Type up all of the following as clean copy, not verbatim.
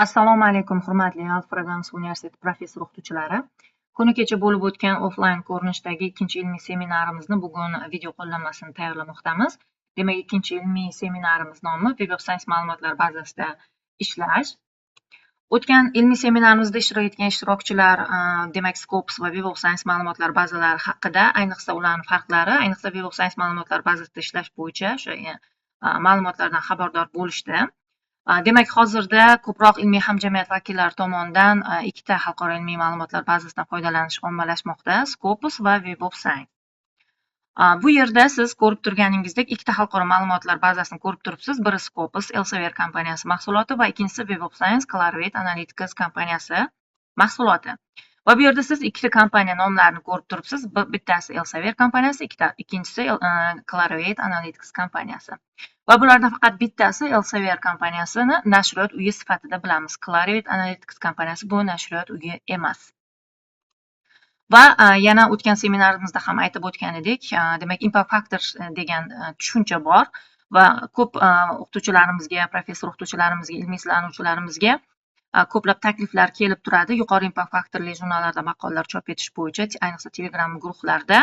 Assalomu alaykum, hurmatli Alf Programs universiteti professor o'qituvchilari. Kuni kecha bo'lib o'tgan offlayn ko'rinishdagi ikkinchi ilmiy seminarimizni bugun video qo'llanmasini tayyorlamoqdamiz. Demak, ikkinchi ilmiy seminarimiz nomi Web of Science ma'lumotlar bazasida ishlash. O'tgan ilmiy seminarimizda ishtirok etgan ishtirokchilar, demak, Scopus va Web of Science ma'lumotlar bazalari haqida, ayniqsa ularning farqlari, ayniqsa Web of Science ma'lumotlar bazasida ishlash bo'yicha o'sha ma'lumotlardan xabardor bo'lishdi. Demak, hozirda ko'proq ilmiy hamjamiyat vakillari tomonidan ikkita xalqaro ilmiy ma'lumotlar bazasidan foydalanish ommalashmoqda: Scopus va Web of Science. Bu yerda siz ko'rib turganingizdek ikkita xalqaro ma'lumotlar bazasini ko'rib turibsiz. Biri Scopus Elsevier kompaniyasi mahsuloti va ikkinchisi Web of Science Clarivate Analytics kompaniyasi mahsuloti. Va bu yerda siz ikkita kompaniya nomlarini ko'rib turibsiz. Bittasi Elsevier kompaniyasi, ikkinchisi Clarivate Analytics kompaniyasi. Va bulardan faqat bittasi Elsevier kompaniyasini nashriyot uyi sifatida bilamiz. Clarivate Analytics kompaniyasi bu nashriyot uyi emas. Va yana o'tgan seminarimizda ham aytib o'tgan edik, demak, impact factor degan tushuncha bor va ko'p o'qituvchilarimizga, professor o'qituvchilarimizga, ilmiy izlanuvchilarimizga ko'plab takliflar kelib turadi yuqori impact faktorli jurnallarda maqolalar chop etish bo'yicha, ayniqsa Telegram guruhlarda.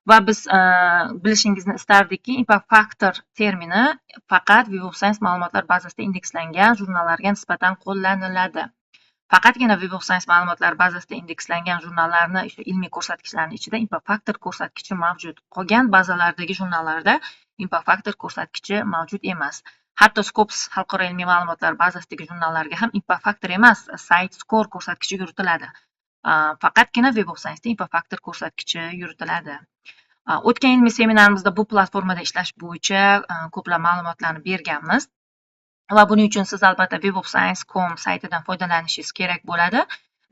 Va biz bilishingizni istardikki, impact factor termini faqat Web of Science ma'lumotlar bazasida indekslangan jurnallarga nisbatan qo'llaniladi. Faqatgina Web of Science ma'lumotlar bazasida indekslangan jurnallarni ilmiy ko'rsatkichlarning ichida impact factor ko'rsatkichi mavjud. Qolgan bazalardagi jurnallarda impact factor ko'rsatkichi mavjud emas. Hatto Scopus xalqaro ilmiy ma'lumotlar bazasidagi jurnallarga ham impact factor emas, site score ko'rsatkichi yuritiladi. Faqatgina Web of Science impact factor ko'rsatkichi yuritiladi. O'tgan ilmiy seminarimizda bu platformada ishlash bo'yicha ko'plab ma'lumotlarni berganmiz. Va buning uchun siz albatta webofscience.com saytidan foydalanishingiz kerak bo'ladi.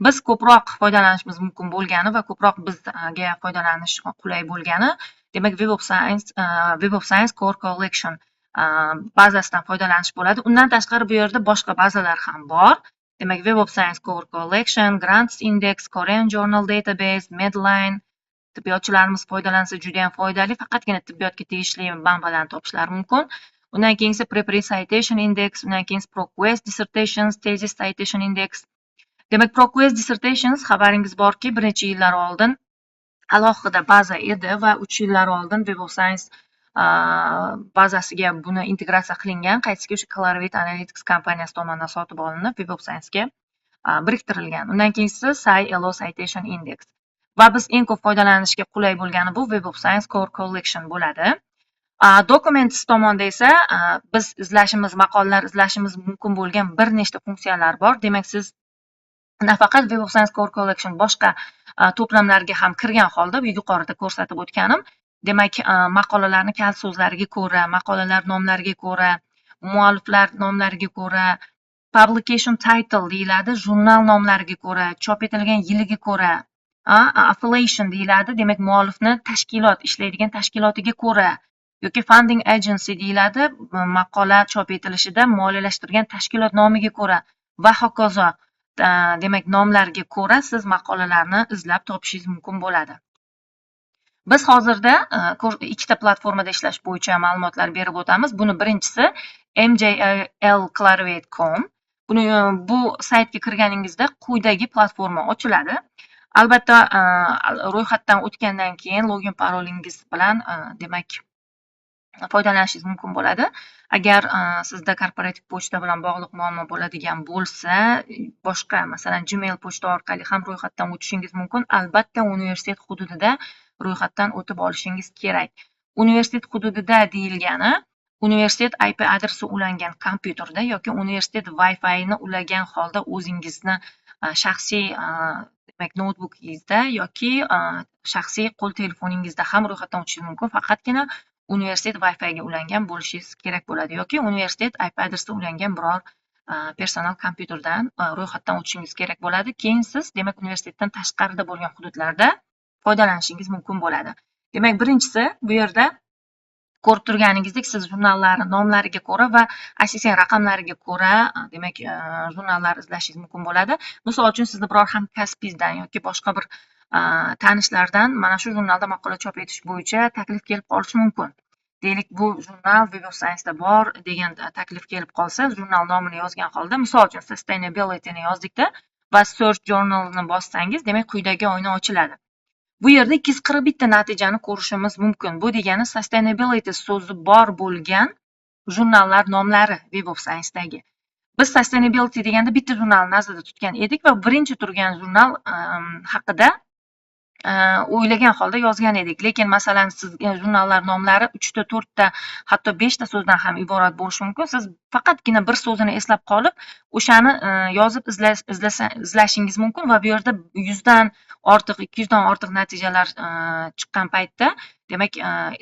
Biz ko'proq foydalanishimiz mumkin bo'lgani va ko'proq bizga foydalanish qulay bo'lgani, demak, Web of Science Core Collection bazasidan foydalanish bo'ladi. Undan tashqari bu yerda boshqa bazalar ham bor. Demak, Web of Science Core Collection, Grants Index, Korean Journal Database, Medline tibbiyotchilarimiz foydalansa juda ham foydali. Faqatgina tibbiyotga tegishli manbalarni topishlari mumkin. Undan keyin esa Prepare Citation Index, undan keyin ProQuest Dissertations, Thesis Citation Index. Demak, ProQuest Dissertations xabaringiz borki, bir necha yillar oldin alohida baza edi va 3 yillar oldin Web of Science bazasiga buni integratsiya qilingan, qaytisiga o'sha Clarivate Analytics kompaniyasi tomonidan sotib olinib, Web of Science ga biriktirilgan. Undan keyin esa SciELO Citation Index. Va biz eng ko'p foydalanishga qulay bo'lgani bu Web of Science Core Collection bo'ladi. Documents tomonda esa biz maqolalar izlashimiz mumkin bo'lgan bir nechta funksiyalar bor. Demak, siz nafaqat Web of Science Core Collection boshqa to'plamlarga ham kirgan holda, bu yuqorida ko'rsatib o'tganim, demak, maqolalarni kal so'zlariga ko'ra, maqolalar nomlariga ko'ra, mualliflar nomlariga ko'ra, publication title deyiladi, jurnal nomlariga ko'ra, chop etilgan yiliga ko'ra, affiliation deyiladi, demak, muallifni tashkilot, ishlaydigan tashkilotiga ko'ra yoki funding agency deyiladi, maqola chop etilishida moliyalashtirgan tashkilot nomiga ko'ra va hokazo. Demak, nomlarga ko'ra siz maqolalarni izlab topishingiz mumkin bo'ladi. Biz hozirda ikkita platformada ishlash bo'yicha ma'lumotlar berib o'tamiz. Buni birinchisi mjlclarivate.com. Bu saytga kirganingizda quyidagi platforma ochiladi. Albatta, ro'yxatdan o'tgandan keyin login parolingiz bilan demak foydalanishingiz mumkin bo'ladi. Agar sizda korporativ pochta bilan bog'liq muammo bo'ladigan bo'lsa, boshqa, masalan, Gmail pochta orqali ham ro'yxatdan o'tishingiz mumkin. Albatta, universitet hududida ro'yxatdan o'tib olishingiz kerak. Universitet hududida deyilgani, universitet IP adresi ulangan kompyuterda yoki universitet Wi-Fi ni ulagan holda o'zingizni shaxsiy demak, noutbukingizda yoki shaxsiy qo'l telefoningizda ham ro'yxatdan o'tishingiz mumkin. Faqatgina universitet Wi-Fi ga ulangan bo'lishingiz kerak bo'ladi yoki universitet IP adresi ulangan biror personal kompyuterdan ro'yxatdan o'tishingiz kerak bo'ladi. Keyin siz, demak, universitetdan tashqarida bo'lgan hududlarda foydalanishingiz mumkin bo'ladi. Demak, birinchisi bu yerda ko'rib turganingizdek, siz jurnallar nomlariga ko'ra va ISSN raqamlariga ko'ra, demak, jurnallar izlashingiz mumkin bo'ladi. Misol uchun, sizni biror hamkasbingizdan yoki boshqa bir tanishlardan mana shu jurnalda maqola chop etish bo'yicha taklif kelib qolishi mumkin. deylik bu jurnal Web of Science'da bor degan taklif kelib qolsa, jurnal nomini yozgan holda, misol uchun sustainability'ni yozdikda va search journalni bossangiz, demak quyidagi oyna ochiladi. Bu yerda 241 ta natijani ko'rishimiz mumkin. Bu degani sustainability so'zi bor bo'lgan jurnallar nomlari Web of Science'dagi. Biz sustainability deganda bitta jurnalni nazarda tutgan edik va birinchi turgan jurnal haqida o'ylagan holda yozgan edik. Lekin masalan sizga jurnallar nomlari 3 ta, 4 ta, hatto 5 ta so'zdan ham iborat bo'lishi mumkin. Siz faqatgina bir so'zini eslab qolib, o'shani yozib izlashingiz mumkin va bu yerda 100 dan ortiq, 200 dan ortiq natijalar chiqqan paytda, demak,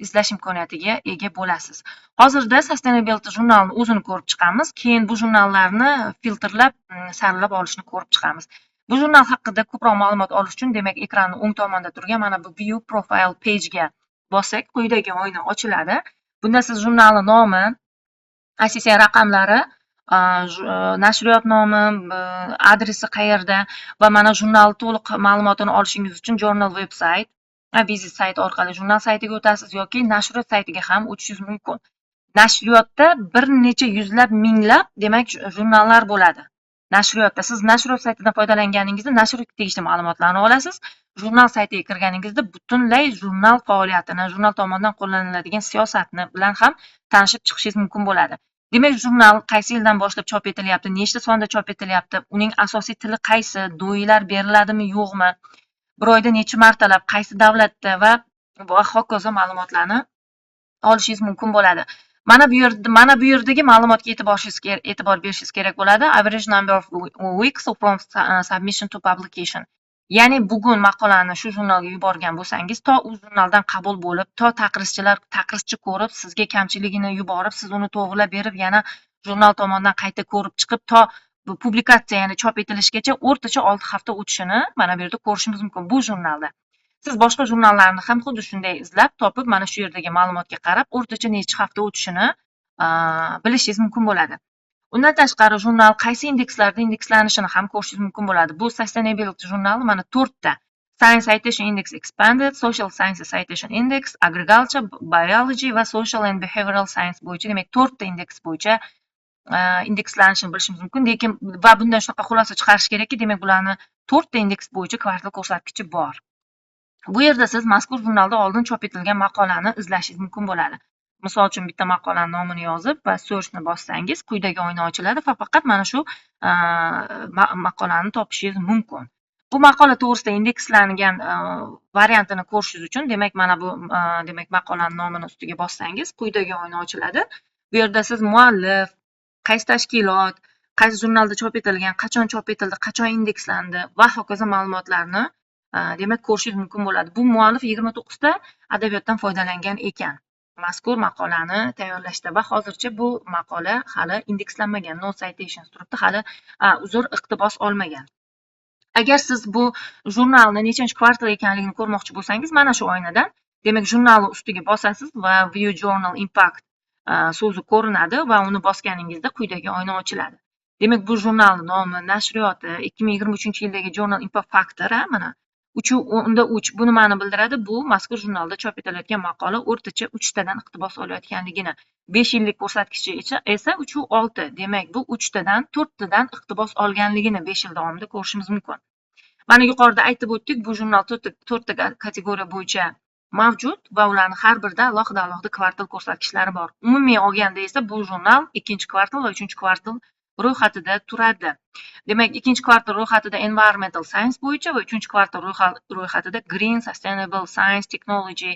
izlash imkoniyatiga ega bo'lasiz. Hozirda sustainability jurnalini o'zini ko'rib chiqamiz, keyin bu jurnallarni filtrlab, saralab olishni ko'rib chiqamiz. Bu jurnal haqida ko'proq ma'lumot olish uchun, demak, ekranning o'ng tomonida turgan mana bu View Profile Page ga bossak, quyidagi oyna ochiladi. Bunda siz jurnalning nomi, ISSN raqamlari, nashriyot nomi, adresi qayerda va mana jurnal to'liq ma'lumotini olishingiz uchun Journal website, visit sayt orqali jurnal saytiga o'tasiz yoki nashriyot saytiga ham o'tishingiz mumkin. Nashriyotda bir necha yuzlab, minglab, demak, jurnallar bo'ladi. Nashriyotda siz nashriyot saytidan foydalanganingizda nashriyotga tegishli ma'lumotlarni olasiz. Jurnal saytiga kirganingizda butunlay jurnal faoliyatini, jurnal tomonidan qo'llaniladigan siyosatni bilan ham tanishib chiqishingiz mumkin bo'ladi. Demak, jurnal qaysi yildan boshlab chop etilyapti, nechta sonda chop etilyapti, uning asosiy tili qaysi, do'ylar beriladimi, yo'qmi, bir oyda necha martalab, qaysi davlatda va hokazo ma'lumotlarni olishingiz mumkin bo'ladi. Mana bu yerdagi ma'lumotga e'tibor berishingiz kerak bo'ladi. Average number of weeks from submission to publication. Ya'ni bugun maqolani shu jurnalga yuborgan bo'lsangiz, to u jurnaldan qabul bo'lib, to taqrizchi ko'rib, sizga kamchiligini yuborib, siz uni to'g'rilab berib, yana jurnal tomonidan qayta ko'rib chiqib, to publikatsiya, ya'ni chop etilishgacha o'rtacha 6 hafta o'tishini mana bu yerda ko'rishimiz mumkin bu jurnalda. Siz boshqa jurnallarni ham xuddi shunday izlab topib, mana shu yerdagi ma'lumotga qarab, o'rtacha necha hafta o'tishini bilishingiz mumkin bo'ladi. Undan tashqari jurnal qaysi indekslarda indekslanishini ham ko'rishingiz mumkin bo'ladi. Bu Sustainability jurnali mana 4 ta: Science Citation Index Expanded, Social Sciences Citation Index, Agriculture, Biology va Social and Behavioral Science bo'yicha, demak 4 ta indeks bo'yicha indekslanishini bilishimiz mumkin. Lekin va bundan shunaqa xulosa chiqarish kerakki, demak bularni 4 ta indeks bo'yicha kvartal ko'rsatkichi bor. Bu yerda siz mazkur jurnalda oldin chop etilgan maqolani izlashingiz mumkin bo'ladi. Misol uchun bitta maqolaning nomini yozib va searchni bossangiz, quyidagi oyna ochiladi va faqat mana shu maqolani topishingiz mumkin. Bu maqola to'g'risida indekslangan variantini ko'rishingiz uchun, demak, mana bu demak maqolaning nomini ustiga bossangiz, quyidagi oyna ochiladi. Bu yerda siz muallif, qaysi tashkilot, qaysi jurnalda chop etilgan, qachon chop etildi, qachon indekslandi va hokazo ma'lumotlarni demak ko'rishingiz mumkin bo'ladi. Bu muallif 29 ta adabiyotdan foydalangan ekan mazkur maqolani tayyorlashda va hozircha bu maqola hali indekslanmagan, no citations turibdi, hali iqtibos olmagan. Agar siz bu jurnalni nechanchi kvartal ekanligini ko'rmoqchi bo'lsangiz, mana shu oynadan, demak, jurnalni ustiga bosasiz va View Journal Impact so'zi ko'rinadi va uni bosganingizda quyidagi oyna ochiladi. Demak, bu jurnalning nomi, nashriyoti, 2023-yildagi Journal Impact Factor, mana 3 bu nimani bildiradi? Bu mazkur jurnalda chop etilayotgan maqola o'rtacha 3 tadan iqtibos olayotganligini, 5 yillik ko'rsatkichi esa 3.6. Demak, bu 3 tadan 4 tadan iqtibos olganligini 5 yil davomida ko'rishimiz mumkin. Mana yuqorida aytib o'tdik, bu jurnal 4 ta kategoriya bo'yicha mavjud va ularning har birida alohida kvartal ko'rsatkichlari bor. Umumiy olganda esa bu jurnal 2-kvartal va 3-kvartal ro'yxatida turadi. Demak, 2-kvartal ro'yxatida Environmental Science bo'yicha va 3-kvartal ro'yxatida Green, Sustainable Science, Technology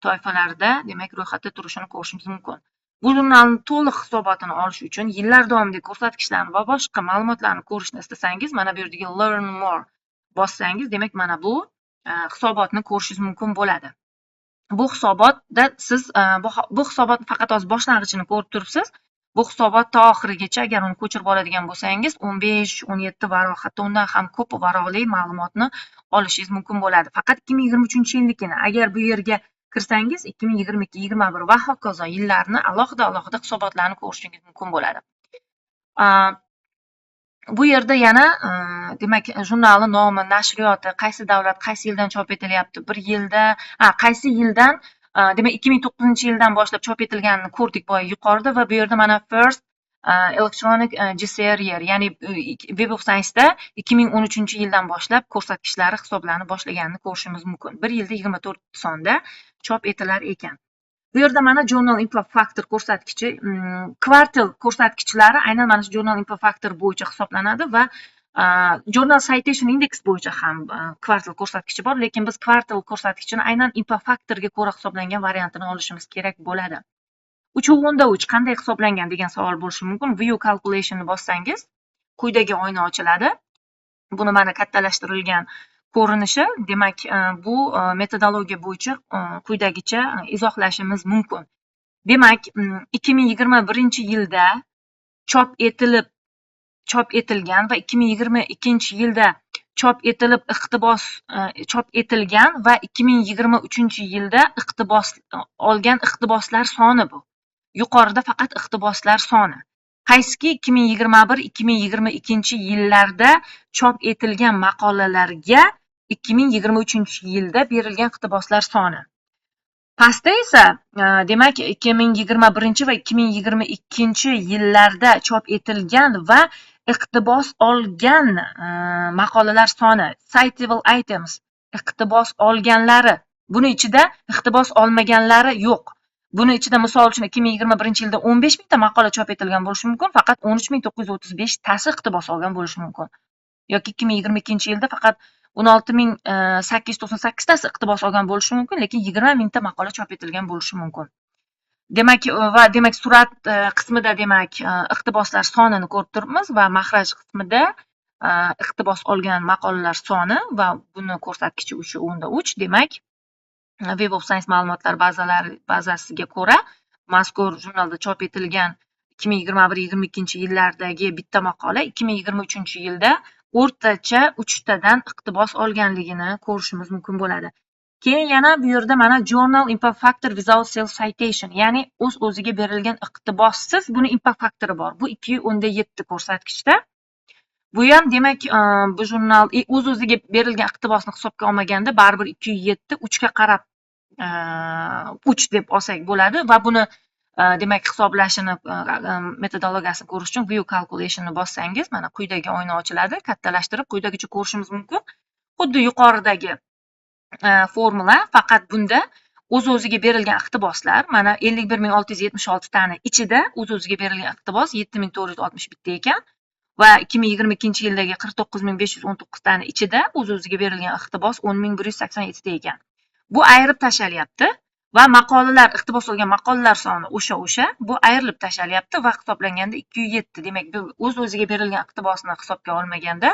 toifalarida, demak, ro'yxatda turishini ko'rishimiz mumkin. Bu jurnalning to'liq hisobotini olish uchun yillar davomidagi ko'rsatkichlarni va boshqa ma'lumotlarni ko'rishni istasangiz, mana bu yerdagi Learn More bossangiz, demak, mana bu hisobotni ko'rishingiz mumkin bo'ladi. Bu hisobotda siz bu hisobotni faqat hozir boshlang'ichini ko'rib turibsiz. Bu hisobot to oxirigacha agar uni ko'chirib oladigan bo'lsangiz, 15-17 varaq, hatto undan ham ko'p varaqli ma'lumotni olishingiz mumkin bo'ladi. Faqat 2023-yillikini. Agar bu yerga kirsangiz, 2022-21 va hokazo yillarni alohida hisobotlarni ko'rishingiz mumkin bo'ladi. Bu yerda yana demak, jurnalning nomi, nashriyoti, qaysi davlat, qaysi yildan chop etilyapti, bir yilda, qaysi yildan demak 2009-yildan boshlab chop etilganini ko'rdik boya yuqorida va bu yerda mana first electronic GCRR, ya'ni Web of Science'da 2013-yildan boshlab ko'rsatkichlari hisoblanib boshlaganini ko'rishimiz mumkin. 1 yilda 24 sonda chop etilar ekan. Bu yerda mana Journal Impact Factor ko'rsatkichi, kvartal ko'rsatkichlari aynan mana shu Journal Impact Factor bo'yicha hisoblanadi va Journal Citation Index bo'yicha ham kvartal ko'rsatkichi bor, lekin biz kvartal ko'rsatkichini aynan Impact Factorga ko'ra hisoblangan variantini olishimiz kerak bo'ladi. 3/3 qanday hisoblangan degan savol bo'lishi mumkin. View calculation'ni bossangiz, quyidagi oyna ochiladi. Buni mana kattalashtirilgan ko'rinishi, demak, bu metodologiya bo'yicha quyidagicha izohlashimiz mumkin. Demak, 2021-yilda chop etilgan va 2022-yilda chop etilib chop etilgan va 2023-yilda olgan iqtiboslar soni bu. Yuqorida faqat iqtiboslar soni. Qaysiki 2021-2022-yillarda chop etilgan maqolalarga 2023-yilda berilgan iqtiboslar soni. Pastda esa, demak, 2021 va 2022-yillarda chop etilgan va iqtibos olgan maqolalar soni, citable items, iqtibos olganlari. Buni ichida iqtibos olmaganlari yo'q. Buni ichida misol uchun 2021-yilda 15 mingta maqola chop etilgan bo'lishi mumkin, faqat 13.935 tasi iqtibos olgan bo'lishi mumkin. Yoki 2022-yilda faqat 16.898 tasi iqtibos olgan bo'lishi mumkin, lekin 20 mingta maqola chop etilgan bo'lishi mumkin. Demak, surat qismida demak iqtiboslar sonini ko'rib turibmiz va mahraj qismida iqtibos olgan maqolalar soni va buni ko'rsatkichi 3/3. Demak, Web of Science ma'lumotlar bazasiga ko'ra mazkur jurnalda chop etilgan 2021-2022-yillardagi bitta maqola 2023-yilda o'rtacha 3 tadan iqtibos olganligini ko'rishimiz mumkin bo'ladi. Keyin yana bu yerda mana Journal Impact Factor without self citation, ya'ni o'z-o'ziga berilgan iqtibossiz buni impact faktori bor. Bu 2/7 ko'rsatkichda. Bu ham demak, bu jurnal o'z-o'ziga berilgan iqtibosni hisobga olmaganda baribir 2/7 3 ga qarab 3 deb olsak bo'ladi va buni demak hisoblashini metodologiyasini ko'rish uchun view calculation'ni bossangiz, mana quyidagi oyna ochiladi. Kattalashtirib quyidagicha ko'rishimiz mumkin. Xuddi yuqoridagi formula, faqat bunda o'z-o'ziga berilgan iqtiboslar mana 51.676 tani ichida o'z-o'ziga berilgan iqtibos 7.461 ekan va 2022-yildagi 49.519 tani ichida o'z-o'ziga berilgan iqtibos 10.187 ekan. Bu ayirib tashlalyapti va maqolalar, iqtibos olgan maqolalar soni o'sha, bu ayrilib tashlalyapti va hisoblanganda 2/7. Demak, o'z-o'ziga berilgan iqtibosni hisobga olmaganda,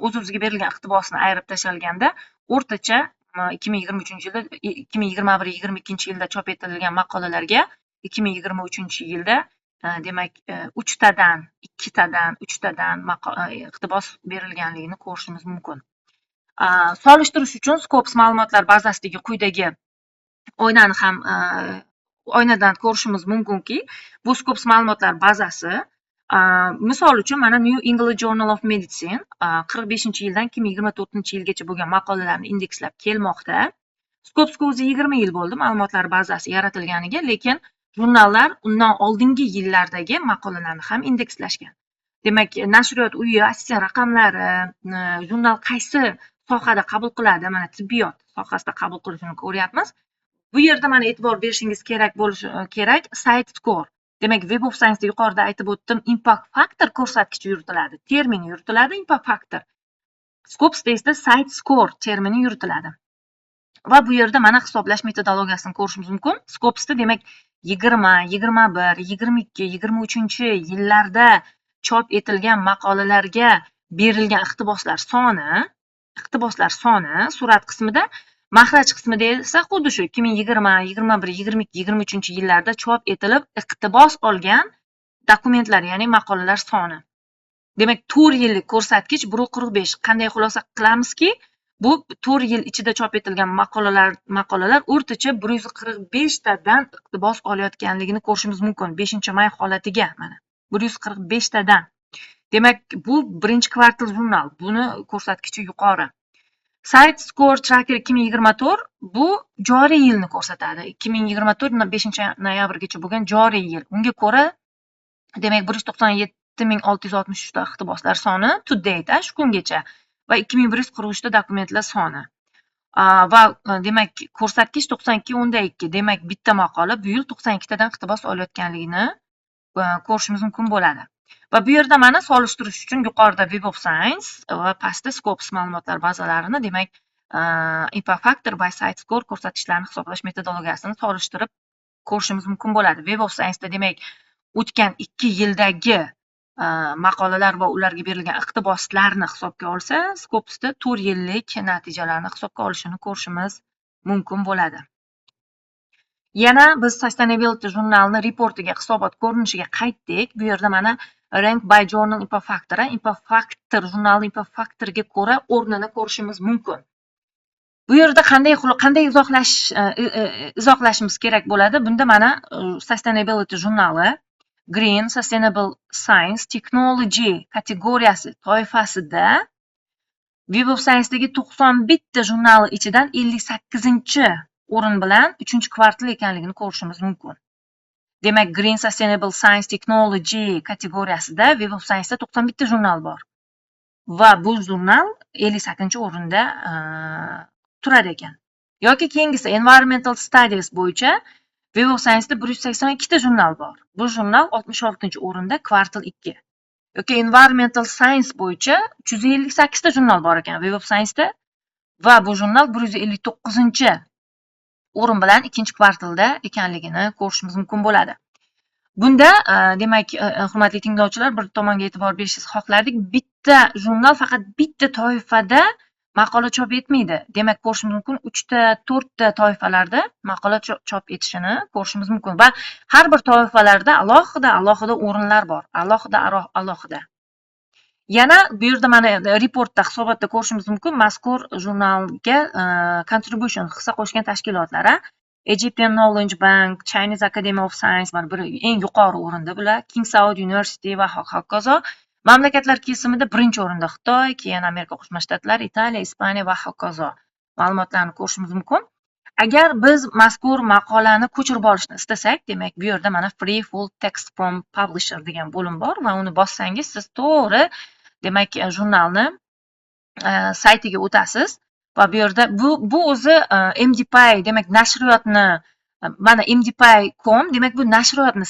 o'z-o'ziga berilgan iqtibosni ayirib tashlaganda o'rtacha 2023-yilda 2021-2022-yilda chop etilgan maqolalarga 2023-yilda demak 3 tadan, 2 tadan, 3 tadan iqtibos berilganligini ko'rishimiz mumkin. Solishtirish uchun Scopus ma'lumotlar bazasidagi quyidagi oynani ham oynadan ko'rishimiz mumkinki, bu Scopus ma'lumotlar bazasi, misol uchun mana New England Journal of Medicine 45-yildan 2024-yilgacha bo'lgan maqolalarni indekslab kelmoqda. Scopusga o'zi 20 yil bo'ldi ma'lumotlar bazasi yaratilganiga, lekin jurnallar undan oldingi yillardagi maqolalarni ham indekslashgan. Demak, nashriyot uyi, assistiya raqamlari, jurnal qaysi sohada qabul qiladi, mana tibbiyot sohasida qabul qilishini ko'ryapmiz. Bu yerda mana e'tibor berishingiz kerak bo'lishi kerak site score. Demak, Web of Science'da yuqorida aytib o'tdim, impact factor ko'rsatkichi yuritiladi, termini yuritiladi impact factor. Scopusda esa site score termini yuritiladi. Va bu yerda mana hisoblash metodologiyasini ko'rishimiz mumkin. Scopusda demak 20, 21, 22, 23-yillarda chop etilgan maqolalarga berilgan iqtiboslar soni surat qismida, mahraj qismida esa xuddi shu 2020, 21, 22, 23-yillarda chop etilib iqtibos olgan dokumentlar, ya'ni maqolalar soni. Demak, 4 yillik ko'rsatkich 1/45. Qanday xulosa qilamizki, bu 4 yil ichida chop etilgan maqolalar o'rtacha 145 tadan iqtibos olayotganligini ko'rishimiz mumkin. 5-may holatiga mana 145 tadan. Demak, bu birinchi kvartal jurnal. Buni ko'rsatkichi yuqori. Site Score Tracker 2024 bu joriy yilni ko'rsatadi. 2024 5-noyabrgacha bo'lgan joriy yil. Unga ko'ra, demak 197.663 ta iqtiboslar soni to date shu kungacha va 2143 ta dokumentlar soni. Va demak ko'rsatkich 92.2. Demak bitta maqola bu yil 92 tadan iqtibos olayotganligini ko'rishimiz mumkin bo'ladi. Va bu yerda mana solishtirish uchun yuqorida Web of Science va pastda Scopus ma'lumotlar bazalarini, demak Impact Factor by Site Score ko'rsatkichlarini hisoblash metodologiyasini solishtirib ko'rishimiz mumkin bo'ladi. Web of Science da demak o'tgan 2 yildagi maqolalar va ularga berilgan iqtiboslarni hisobga olsa, Scopusda 4 yillik natijalarni hisobga olishini ko'rishimiz mumkin bo'ladi. Yana biz Sustainability jurnalini reportiga hisobot ko'rinishiga qaytdik. Bu yerda mana Rank by Journal Impact Factor, Impact Factor jurnali Impact Factorga ko'ra o'rnini ko'rishimiz mumkin. Bu yerda qanday izohlashimiz kerak bo'ladi? Bunda mana Sustainability jurnali Green Sustainable Science Technology kategoriyasi toifasida Web of Science'dagi 91 ta jurnal ichidan 58-o'rin bilan 3-kvartal ekanligini ko'rishimiz mumkin. Demak, Green Sustainable Science Technology kategoriyasida Web of Science'da 91 ta jurnal bor. Va bu jurnal 58-o'rinda turar ekan. Yoki keyingisi Environmental Studies bo'yicha Web of Science'da 182 ta jurnal bor. Bu jurnal 66-o'rinda kvartal 2. Yoki Environmental Science bo'yicha 358 ta jurnal bor ekan Web of Science'da va bu jurnal 159-o'rin bilan 2-kvartalda ekanligini ko'rishimiz mumkin bo'ladi. Bunda demak hurmatli tinglovchilar, bir tomonga e'tibor berishingizni xohlardik. Bitta jurnal faqat bitta toifada maqola chop etmaydi. Demak, ko'rishimiz mumkin 3 ta, 4 ta toifalarda maqola chop etishini ko'rishimiz mumkin va har bir toifalarda alohida o'rinlar bor. Alohida. Yana bu yerda mana reportda hisobotda ko'rishimiz mumkin mazkur jurnalga contribution hissa qo'shgan tashkilotlar, Egyptian Knowledge Bank, Chinese Academy of Science mana bir eng yuqori o'rinda bular, King Saud University va hokazo. Mamlakatlar kesimida birinchi o'rinda Xitoy, keyin Amerika Qo'shma Shtatlari, Italiya, Ispaniya va hokazo ma'lumotlarni ko'rishimiz mumkin. Agar biz mazkur maqolani ko'chirib olishni istasak, demak bu yerda mana Free Full Text from Publisher degan bo'lim bor va uni bossangiz siz to'g'ri demak jurnalni saytiga o'tasiz va bu yerda bu o'zi MDPI demak nashriyotni mana MDPI.com demak bu nashriyotni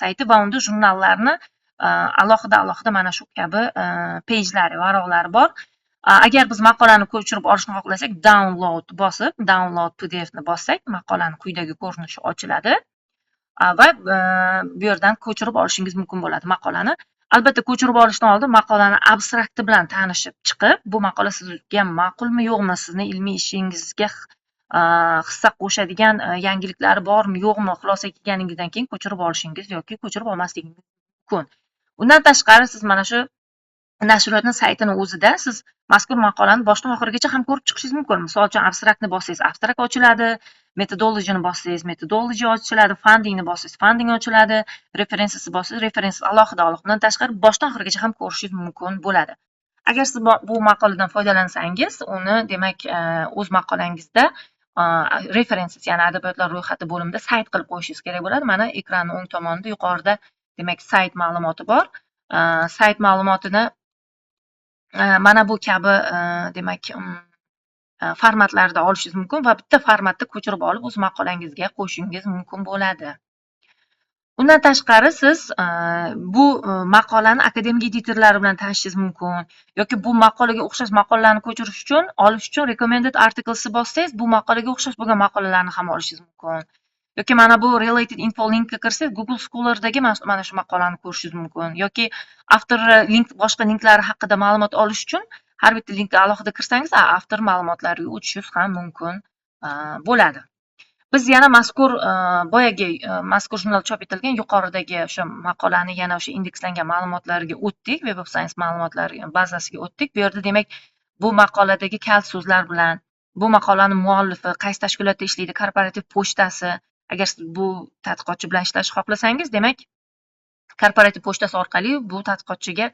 sayti va unda jurnallarni alohida mana shu kabi pejlari, varaqlari bor. Agar biz maqolani ko'chirib olishni xohlasak, download PDF ni bossak, maqolani quyidagi ko'rinishi ochiladi va bu yerdan ko'chirib olishingiz mumkin bo'ladi maqolani. Albatta, ko'chirib olishdan oldin maqolani abstrakti bilan tanishib chiqib, bu maqola sizga ma'qulmi, yo'qmi, sizni ilmiy ishingizga hissa qo'shadigan yangiliklari bormi, yo'qmi, xulosa qilganingizdan keyin ko'chirib olishingiz yoki ko'chirib olmasligingiz mumkin. Undan tashqari siz mana shu nashriyotning saytini o'zida siz mazkur maqolani boshdan oxirigacha ham ko'rib chiqishingiz mumkin. Misol uchun abstraktni bossangiz, abstrakt ochiladi, metodologiyani bossangiz, metodologiya ochiladi, fundingni bossangiz, funding ochiladi, referensni bossangiz, referensiya alohida. Undan tashqari boshdan oxirigacha ham ko'rishingiz mumkin bo'ladi. Agar siz bu maqoladan foydalansangiz, uni demak o'z maqolangizda referensiz, ya'ni adabiyotlar ro'yxati bo'limida sayt qilib qo'yishingiz kerak bo'ladi. Mana ekranning o'ng tomonida yuqorida demak sayt ma'lumoti bor. Sayt ma'lumotini mana bu kabi demak formatlarda olishingiz mumkin va bitta formatda ko'chirib olib o'z maqolangizga qo'shishingiz mumkin bo'ladi. Undan tashqari siz bu maqolani akademik editorlari bilan tanishishingiz mumkin yoki bu maqolaga o'xshash maqolalarni ko'chirish uchun, olish uchun recommended articles bossangiz, bu maqolaga o'xshash bo'lgan maqolalarni ham olishingiz mumkin. Yoki mana bu related info linkga kirsangiz, Google Scholar'dagi mana shu maqolani ko'rishingiz mumkin. Yoki avtor link, boshqa linklari haqida ma'lumot olish uchun har bitta linkga alohida kirsangiz, avtor ma'lumotlariga o'tishingiz ham mumkin bo'ladi. Biz yana mazkur jurnal chop etilgan yuqoridagi o'sha maqolani yana o'sha indekslangan ma'lumotlarga o'tdik, Web of Science ma'lumotlari bazasiga o'tdik. Bu yerda demak bu maqoladagi kalt so'zlar bilan, bu maqolaning muallifi, qaysi tashkilotda ishlaydi, korporativ pochtasi, agar siz bu tadqiqotchi bilan ishlashni xohlasangiz, demak korporativ pochtasi orqali bu tadqiqotchiga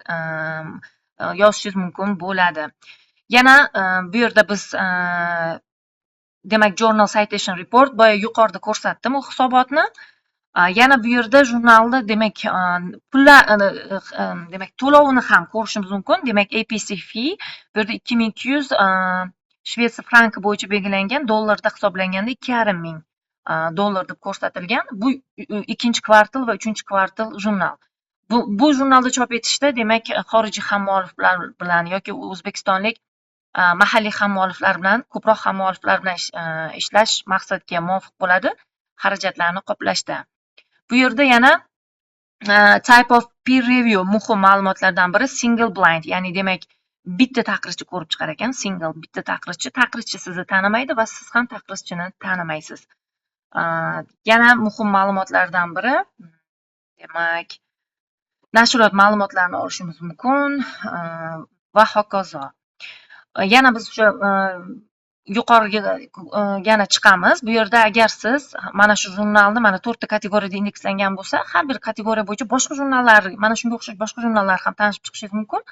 yozishingiz mumkin bo'ladi. Yana bu yerda biz demak Journal Citation Report boya yuqorida ko'rsatdim u hisobotni. Yana bu yerda jurnalni demak pullar demak to'lovini ham ko'rishimiz mumkin. Demak APC fee bu yerda 2200 Shvetsiya franki bo'yicha belgilangan, dollarda hisoblanganda 2,5 ming dollar deb ko'rsatilgan. Bu ikkinchi kvartal va uchinchi kvartal jurnal. Bu jurnalni chop etishda demak xorijiy hammualliflar bilan yoki o'zbekistonlik mahalliy hammualliflar bilan ko'proq hammualliflar bilan ishlash maqsadga muvofiq bo'ladi xarajatlarni qoplashda. Bu yerda yana type of peer review muhim ma'lumotlardan biri single blind, ya'ni demak bitta taqridchi ko'rib chiqar ekan. Single bitta taqridchi sizni tanimaydi va siz ham taqridchini tanimaysiz. Yana muhim ma'lumotlardan biri demak nashriyot ma'lumotlarini olishimiz mumkin va hokazo. Yana biz o'sha yuqoriga yana chiqamiz. Bu yerda agar siz mana shu jurnalni mana 4 ta kategoriyada indekslangan bo'lsa, har bir kategoriya bo'yicha boshqa jurnallar, mana shunga o'xshash boshqa jurnallar ham tanishib chiqishingiz mumkin.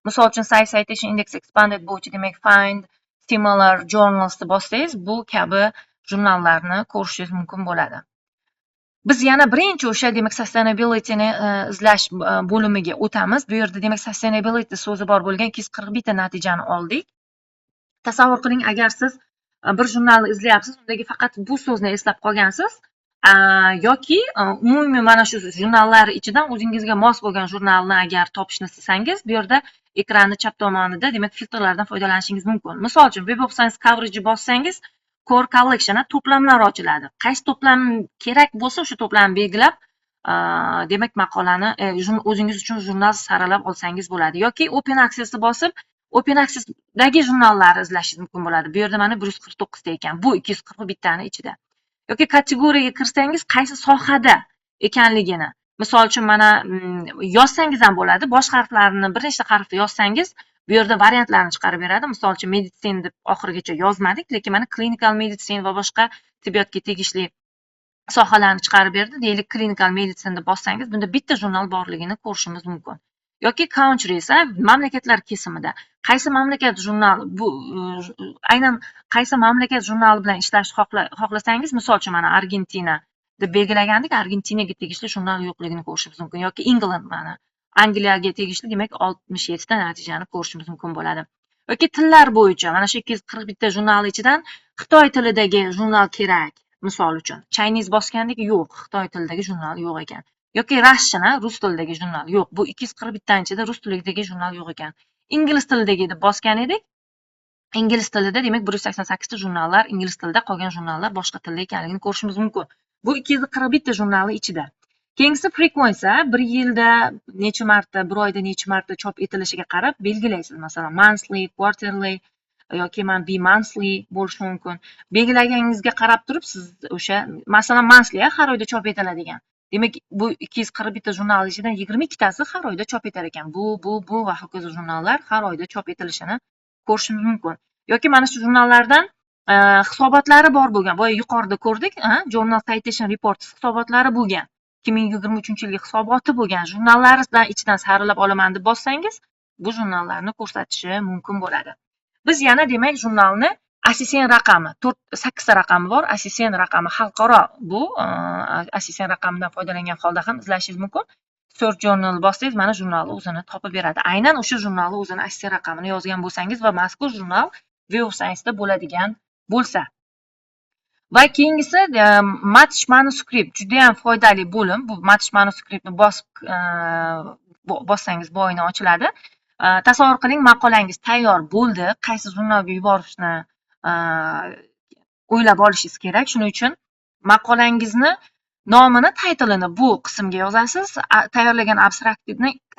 Misol uchun Science Citation Index Expanded bo'yicha demak Find Similar Journals deb bossangiz, bu kabi jurnallarni ko'rishingiz mumkin bo'ladi. Biz yana birinchi o'sha demak sustainability'ni izlash bo'limiga o'tamiz. Bu yerda demak sustainability so'zi bor bo'lgan 241 ta natijani oldik. Tasavvur qiling, agar siz bir jurnalni izlayapsiz, undagi faqat bu so'zni eslab qolgansiz yoki umumiy mana shu jurnallar ichidan o'zingizga mos bo'lgan jurnalni agar topishni istasangiz, bu yerda ekranni chap tomonida demak filtrlardan foydalanishingiz mumkin. Misol uchun Web of Science coverage bossangiz, Core Collection to'plamlar ochiladi. Qaysi to'plam kerak bo'lsa, o'sha to'plamni belgilab, demak maqolani o'zingiz uchun jurnal saralab olsangiz bo'ladi. Yoki Open Access'ni bosib, Open Access'dagi jurnallarni izlashingiz mumkin bo'ladi. Bu yerda mana 149 ta ekan. Bu 241 tani ichida. Yoki kategoriyaga kirsangiz, qaysi sohada ekanligini, misol uchun mana yozsangiz ham bo'ladi. Bosh harflarini bir nechta harfda yozsangiz, bu yerda variantlarni chiqarib beradi. Misol uchun meditsin deb oxirigacha yozmadik, lekin mana clinical medicine va boshqa tibbiyotga tegishli sohalarni chiqarib berdi. Deylik, clinical medicine deb bossangiz, bunda bitta jurnal borligini ko'rishimiz mumkin. Yoki countries, mamlakatlar kesimida qaysi mamlakat jurnali bu aynan qaysi mamlakat jurnali bilan ishlashni xohlasangiz, misol uchun mana Argentina deb belgilagandik, Argentinaga tegishli jurnal yo'qligini ko'rishimiz mumkin. Yoki England, mana Angliyaga tegishli demak 67 ta natijani ko'rishimiz mumkin bo'ladi. Yoki tillar bo'yicha mana shu 241 ta jurnal ichidan Xitoy tilidagi jurnal kerak. Misol uchun Chinese bosgandik, yo'q, Xitoy tilidagi jurnal yo'q ekan. Yoki Russian, rus tilidagi jurnal yo'q. Bu 241 taninchida rus tilidagi jurnal yo'q ekan. Ingliz tilidagi deb bosgan edik. Ingliz tilida demak 188 ta jurnallar ingliz tilida, qolgan jurnallar boshqa tilda ekanligini ko'rishimiz mumkin. Bu 241 ta jurnalning ichida. Keyingisi frequency, bir yilda necha marta, bir oyda necha marta chop etilishiga qarab belgilaysiz. Masalan, monthly, quarterly yoki bi-monthly bo'lishi mumkin. Belgilaganingizga qarab turib siz o'sha masalan monthly har oyda chop etiladigan. Demak, bu 241 ta jurnal ichidan 22 tasi har oyda chop etar ekan. Bu va hokazo jurnallar har oyda chop etilishini ko'rishimiz mumkin. Yoki mana shu jurnallardan hisobotlari bor bo'lgan. Boya yuqorida ko'rdik, Journal Citation Reports hisobotlari bo'lgan. 2023-yilgi hisoboti bo'lgan jurnallardan ichidan saralab olaman deb bossangiz, bu jurnallarni ko'rsatishi mumkin bo'ladi. Biz yana demak jurnalni ASCN raqami 8 ta raqami bor. ASCN raqami xalqaro. Bu ASCN raqamidan foydalangan holda ham izlashingiz mumkin. Search Journal bossangiz, mana jurnalni o'zini topib beradi. Aynan o'sha jurnalni o'zini ASCN raqamini yozgan bo'lsangiz va mazkur jurnal Web of Science da bo'ladigan bo'lsa. Va keyingisi Match Manuscript, juda ham foydali bo'lim. Bu Match Manuscriptni bossangiz bu oyna ochiladi. Tasavvur qiling, maqolangiz tayyor bo'ldi, qaysi jurnalga yuborishni o'ylab olishingiz kerak. Shuning uchun maqolangizni nomini, titlini bu qismga yozasiz, tayyorlagan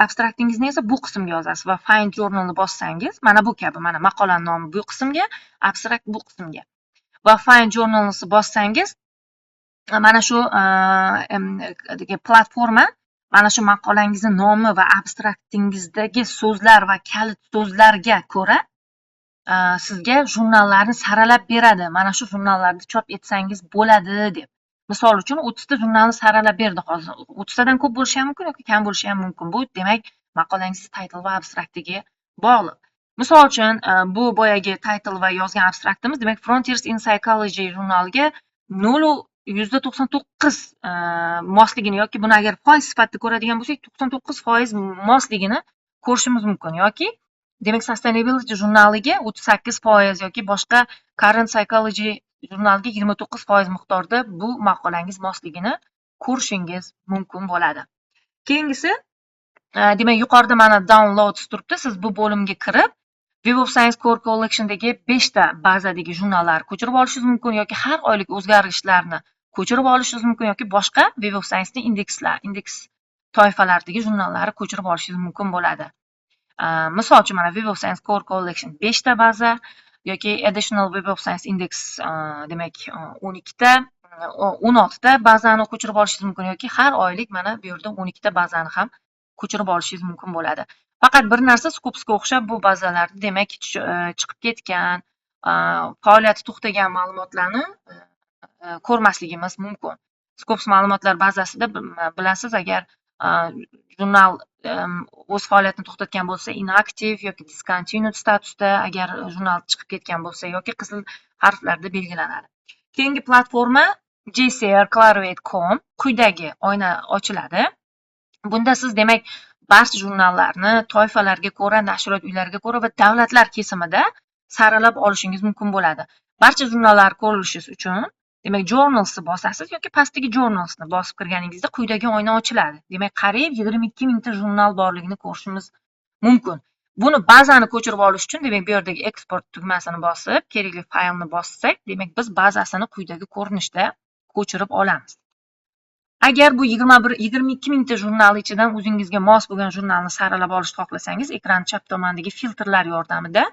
abstraktingizni esa bu qismga yozasiz va Find Journalni bossangiz, mana bu kabi, mana maqolaning nomi bu qismga, abstrakt bu qismga va Find Journalni bossangiz, mana shu platforma mana shu maqolangizni nomi va abstraktingizdagi so'zlar va kalit so'zlarga ko'ra sizga jurnallarni saralab beradi. Mana shu jurnallarni chop etsangiz bo'ladi deb. Misol uchun 30 ta jurnalni saralab berdi hozir. 30 tadan ko'p bo'lishi ham mumkin yoki kam bo'lishi ham mumkin. Bu demak maqolangiz title va abstraktiga bog'liq. Misol uchun, bu boyagi title va yozgan abstraktimiz, demak, Frontiers in Psychology jurnaliga 0,99 mosligini yoki buni agar foiz sifatida ko'radigan bo'lsak, 99% mosligini ko'rishimiz mumkin yoki demak, Sustainability jurnaliga 38% yoki boshqa Current Psychology jurnaliga 29% miqdorda bu maqolangiz mosligini ko'rishingiz mumkin bo'ladi. Keyingisi, demak, yuqorida mana downloads turibdi. Siz bu bo'limga kirib, Web of Science Core Collection'dagi 5 ta bazadagi jurnallarni ko'chirib olishingiz mumkin yoki har oylik o'zgarishlarni ko'chirib olishingiz mumkin yoki boshqa Web of Science'ning indeks toifalaridagi jurnallarni ko'chirib olishingiz mumkin bo'ladi. Misol uchun mana Web of Science Core Collection 5 ta baza yoki Additional Web of Science Index demak 12 ta 16 ta bazani ko'chirib olishingiz mumkin yoki har oylik mana bu yerda 12 ta bazani ham ko'chirib olishingiz mumkin bo'ladi. Faqat bir narsa, Scopus'ga o'xshab bu bazalarda demak chiqib ketgan, faoliyati to'xtagan ma'lumotlarni ko'rmasligimiz mumkin. Scopus ma'lumotlar bazasida bilasiz, agar jurnal o'z faoliyatini to'xtatgan bo'lsa, inactive yoki discontinued statusda, agar jurnal chiqib ketgan bo'lsa yoki qizil harflarda belgilanadi. Keyingi platforma jcr.clarivate.com quyidagi oyna ochiladi. Bunda siz demak barcha jurnallarni toifalarga ko'ra, nashriyot uylariga ko'ra va davlatlar kesimida saralab olishingiz mumkin bo'ladi. Barcha jurnallar ko'rilishingiz uchun demak journalsni bosasiz yoki pastdagi journalsni bosib kirganingizda quyidagi oyna ochiladi. Demak, qariyb 22 mingta jurnal borligini ko'rishimiz mumkin. Buni bazani ko'chirib olish uchun demak bu yerdagi export tugmasini bosib, kerakli faylni bossak, demak biz bazasini quyidagi ko'rinishda ko'chirib olamiz. Agar bu 22 mingta jurnal ichidan o'zingizga mos bo'lgan jurnalni saralab olishni xohlasangiz, ekran chap tomonidagi filtrlar yordamida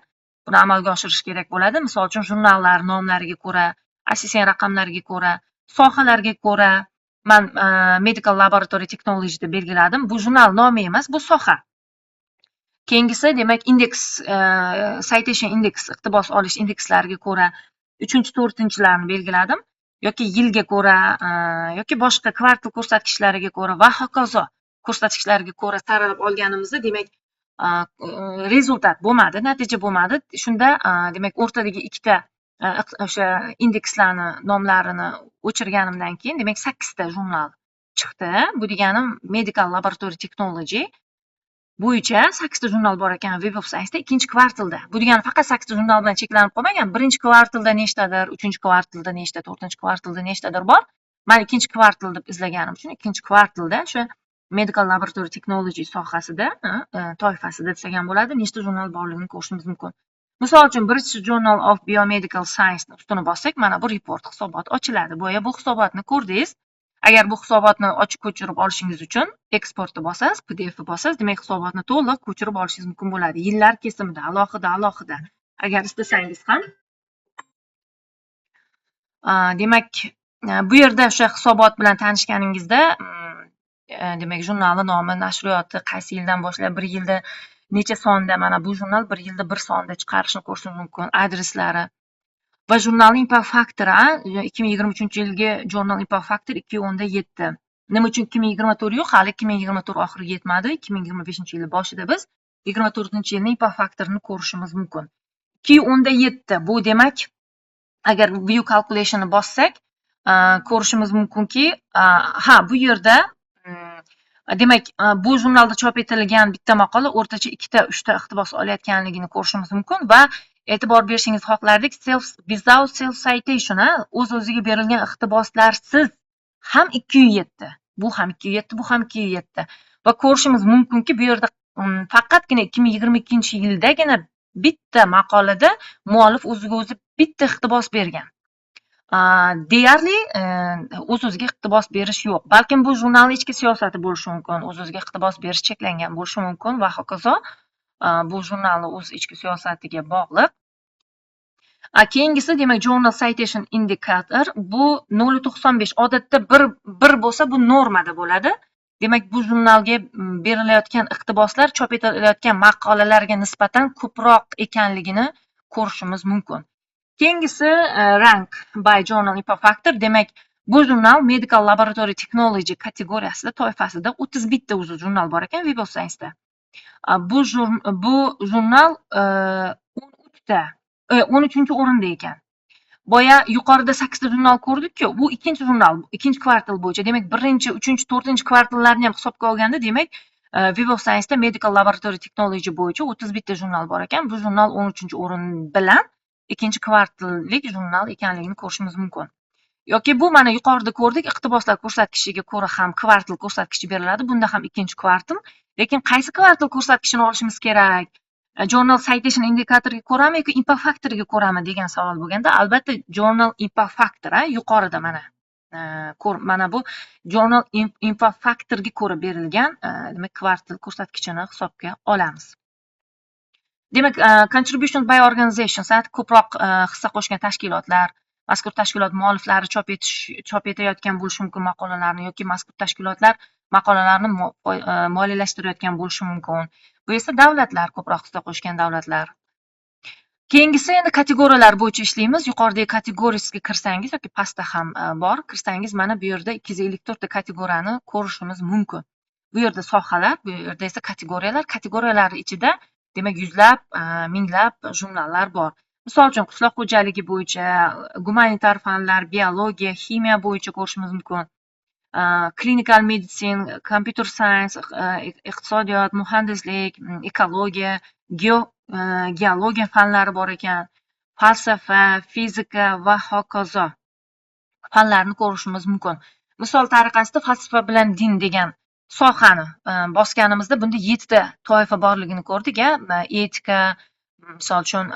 buni amalga oshirish kerak bo'ladi. Misol uchun, jurnallar nomlariga ko'ra, ISSN raqamlariga ko'ra, sohalarga ko'ra men Medical Laboratory Technology deb belgiladim. Bu jurnal nomi emas, bu soha. Keyingisi demak index, citation index, iqtibos olish indekslariga ko'ra 3-4-larni belgiladim. Yoki yilga ko'ra yoki boshqa kvartal ko'rsatkichlariga ko'ra va hokazo ko'rsatkichlariga ko'ra saralab olganimizda demak rezultat bo'lmadi, natija bo'lmadi. Shunda demak o'rtadagi ikkita o'sha indekslarni nomlarini o'chirganimdan keyin demak 8 ta jurnal chiqdi. Bu degani Medical Laboratory Technology bo'yicha 8 ta jurnal bor ekan Web of Science'da ikkinchi kvartalda. Bu degani faqat 8 ta jurnal bilan cheklanib qolmagan. Birinchi kvartalda nechtadir, uchinchi kvartalda nechta, to'rtinchi kvartalda nechtadir bor. Men ikkinchi kvartal deb izlaganim uchun ikkinchi kvartalda o'sha Medical Laboratory Technology sohasida, toifasida desak ham bo'ladi, nechta jurnal borligini ko'rishimiz mumkin. Misol uchun British Journal of Biomedical Science ustuni bossak, mana bu report hisobot ochiladi. Bu hisobotni ko'rdingiz. Agar bu hisobotni ochib ko'chirib olishingiz uchun exportni bosasiz, PDF bosasiz, demak hisobotni to'liq ko'chirib olishingiz mumkin bo'ladi. Yillar kesimida alohida agar istasangiz ham. Demak, bu yerda o'sha hisobot bilan tanishganingizda demak jurnalni nomi, nashriyoti, qaysi yildan boshlab, bir yilda necha sonda, mana bu jurnal bir yilda bir sonda chiqarishni ko'rishingiz mumkin, adreslari va jurnalning impact faktori 2023-yilgi jurnal impact faktor 2.7. Nima uchun 2024 yo'q? Hali 2024 oxiriga yetmadi. 2025-yil boshida biz 24-yilning impact faktorini ko'rishimiz mumkin. 2.7 bu demak, agar view calculation'ni bossak, ko'rishimiz mumkinki, bu yerda demak, bu jurnalda chop etilgan bitta maqola o'rtacha 2-3 ta iqtibos olayotganligini ko'rishimiz mumkin va e'tibor berishingizni xohlardik, without self citation, o'z-o'ziga berilgan iqtiboslarsiz ham 2.7. Bu ham 2.7, bu ham 2.7. Va ko'rishimiz mumkinki, bu yerda faqatgina 2022-yildagina bitta maqolada muallif o'ziga o'zi bitta iqtibos bergan. Deyarli o'z-o'ziga iqtibos berish yo'q. Balkim bu jurnalning ichki siyosati bo'lishi mumkin, o'z-o'ziga iqtibos berish cheklangan bo'lishi mumkin va hokazo. Bu jurnalning o'z ichki siyosatiga bog'liq. Keyingisi demak Journal Citation Indicator, bu 0.95. Odatda 1 bo'lsa bu normada bo'ladi. Demak, bu jurnalga berilayotgan iqtiboslar chop etilayotgan maqolalarga nisbatan ko'proq ekanligini ko'rishimiz mumkin. Keyingisi rank by journal impact factor, demak bu jurnal Medical Laboratory Technology kategoriyasida, toifasida 31 ta o'zi jurnal bor ekan Web of Science'da. Bu jurnal 13-chi o'rinda ekan. Boya yuqorida 8 ta jurnal ko'rdik-ku, bu ikkinchi jurnal, ikkinchi kvartal bo'yicha. Demak, 1-chi, 3-chi, 4-chi kvartallarni ham hisobga olganda, demak, Web of Science'da Medical Laboratory Technology bo'yicha 31 ta jurnal bor ekan. Bu jurnal 13-chi o'rin bilan ikkinchi kvartallik jurnal ekanligini ko'rishimiz mumkin. Yoki bu mana yuqorida ko'rdik, iqtiboslar ko'rsatkishiga ko'ra ham kvartal ko'rsatkichi beriladi. Bunda ham ikkinchi kvartal. Lekin qaysi kvartal ko'rsatkichini olishimiz kerak? Journal Citation indikatoriga ko'rami yoki impact factoriga ko'rami degan savol bo'lganda, albatta Journal Impact Factor yuqorida mana bu Journal Impact Factorga ko'ra berilgan, demak kvartal ko'rsatkichini hisobga olamiz. Demak, contribution by organizations ko'proq hissa qo'shgan tashkilotlar, mazkur tashkilot mualliflari chop etayotgan bo'lishi mumkin maqolalarni yoki mazkur tashkilotlar maqolalarni moliyalashtirayotgan bo'lishi mumkin. Bu esa davlatlar, ko'proq hissa qo'shgan davlatlar. Keyingisi endi kategoriyalar bo'yicha ishlaymiz. Yuqoridagi kategoriyasiga kirsangiz yoki pastda ham bor, kirsangiz mana bu yerda 254 ta kategoriyani ko'rishimiz mumkin. Bu yerda sohalar, bu yerda esa kategoriyalar. Kategoriyalar ichida demak yuzlab, minglab jurnallar bor. Misol uchun qishloq xo'jaligi bo'yicha, gumanitar fanlar, biologiya, ximiya bo'yicha ko'rishimiz mumkin. Clinical medicine, computer science, iqtisodiyot, muhandislik, ekologiya, geologiya fanlari bor ekan. Falsafa, fizika va hokazo fanlarni ko'rishimiz mumkin. Misol tariqasida falsafa bilan din degan sohani bosganimizda bunda 7 ta toifa borligini ko'rdik. Etika, misol uchun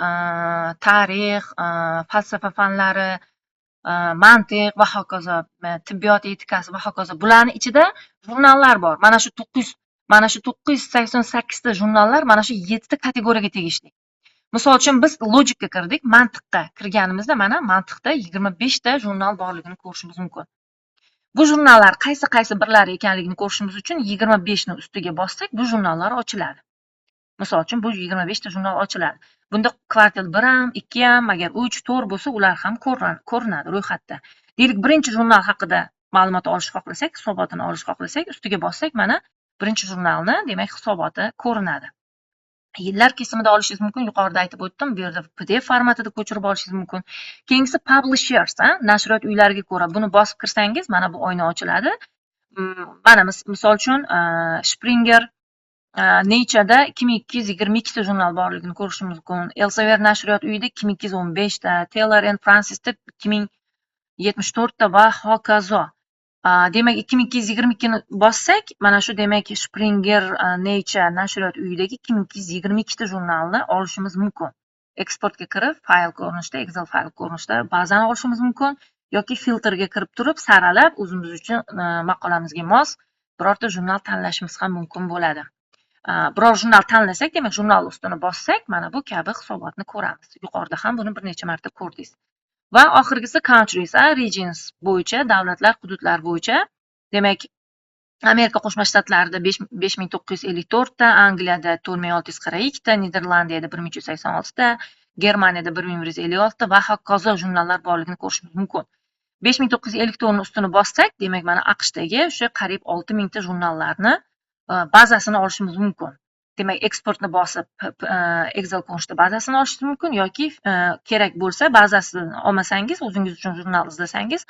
tarix, falsafa fanlari, mantiq va hokazo, tibbiyot etikasi va hokazo. Bularning ichida jurnallar bor. Mana shu 988 ta jurnallar mana shu 7 ta kategoriyaga tegishli. Misol uchun biz logikka kirdik, mantiqqa kirganimizda mana mantiqda 25 ta jurnal borligini ko'rishimiz mumkin. Bu jurnallar qaysi birlari ekanligini ko'rishimiz uchun 25 ni ustiga bossak, bu jurnallar ochiladi. Misol uchun bu 25 ta jurnal ochiladi. Bunda kvartal 1 ham, 2 ham, agar 3, 4 bo'lsa, ular ham ko'rinadi ro'yxatda. Deylik, birinchi jurnal haqida ma'lumot olish xohlasak, hisobotini olish xohlasak, ustiga bossak, mana birinchi jurnalni, demak, hisoboti ko'rinadi. Yillar kesimida olishingiz mumkin. Yuqorida aytib o'tdim. Bu yerda PDF formatida ko'chirib olishingiz mumkin. Keyingisi publishers, nashriyot uylariga ko'ra. Buni bosib kirsangiz, mana bu oyna ochiladi. Mana misol uchun Springer Nature'da 2222 ta jurnal borligini ko'rishimiz mumkin. Elsevier nashriyot uyida 2215 ta, Taylor and Francis'da 2074 ta va hokazo. Demak, 2222 ni bossak, mana shu demak Springer Nature nashriyot uyidagi 2222 ta jurnalni olishimiz mumkin. Eksportga kirib, fayl ko'rinishda, Excel fayl ko'rinishda bazani olishimiz mumkin yoki filtrga kirib turib, saralab o'zimiz uchun maqolamizga mos birorta jurnal tanlashimiz ham mumkin bo'ladi. Biror jurnal tanlasak, demak jurnal ustini bossak, mana bu kabi hisobotni ko'ramiz. Yuqorida ham buni bir necha marta ko'rdingiz. Va oxirgisi countries, regions bo'yicha, davlatlar, hududlar bo'yicha. Demak, Amerika Qo'shma Shtatlarida 5954 ta, Angliyada 4642 ta, Niderlandiyada 1386 ta, Germaniyada 1156 ta va hokazo jurnallar borligini ko'rishimiz mumkin. 5954 ni ustini bossak, demak mana AQShdagi o'sha qariyb 6000 ta jurnallarni bazasini olishimiz mumkin. Demak, eksportni bosib Excel ko'rinishda bazasini olishingiz mumkin yoki kerak bo'lsa bazasini olmasangiz, o'zingiz uchun jurnal izlasangiz,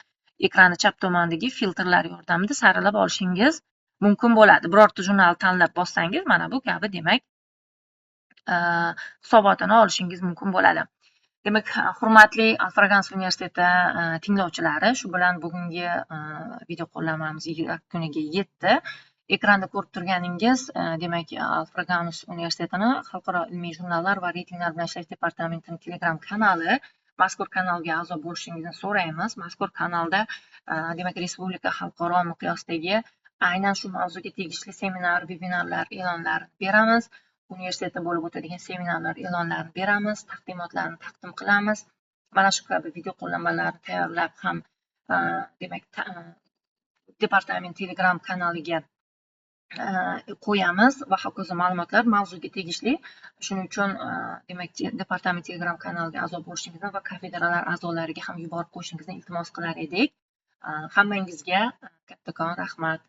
ekranni chap tomonidagi filtrlar yordamida saralab olishingiz mumkin bo'ladi. Birorta jurnal tanlab bossangiz, mana bu kabi demak hisobotini olishingiz mumkin bo'ladi. Demak, hurmatli Alfraganus universiteti tinglovchilari, shu bilan bugungi video qo'llanmamiz kuniga yetdi. Ekranda ko'rib turganingiz, demak, Alfraganus universitetini xalqaro ilmiy jurnallar va reytinglar bilan ishlash departamentining Telegram kanali. Mazkur kanalga a'zo bo'lishingizni so'raymiz. Mazkur kanalda demak, respublika xalqaro miqyosdagi aynan shu mavzuga tegishli seminar, vebinarlar, e'lonlar beramiz. Universitetda bo'lib o'tadigan seminarlar, e'lonlarni beramiz, taqdimotlarni taqdim qilamiz. Mana shu kabi video qo'llanmalarni tayyorlab ham demak, departament Telegram kanaliga qo'yamiz va hokazo ma'lumotlar mavzuga tegishli. Shuning uchun demak, departament Telegram kanaliga a'zo bo'lishingizni va kafedralar a'zolariga ham yuborib qo'yishingizni iltimos qilar edik. Hammangizga kattakon rahmat.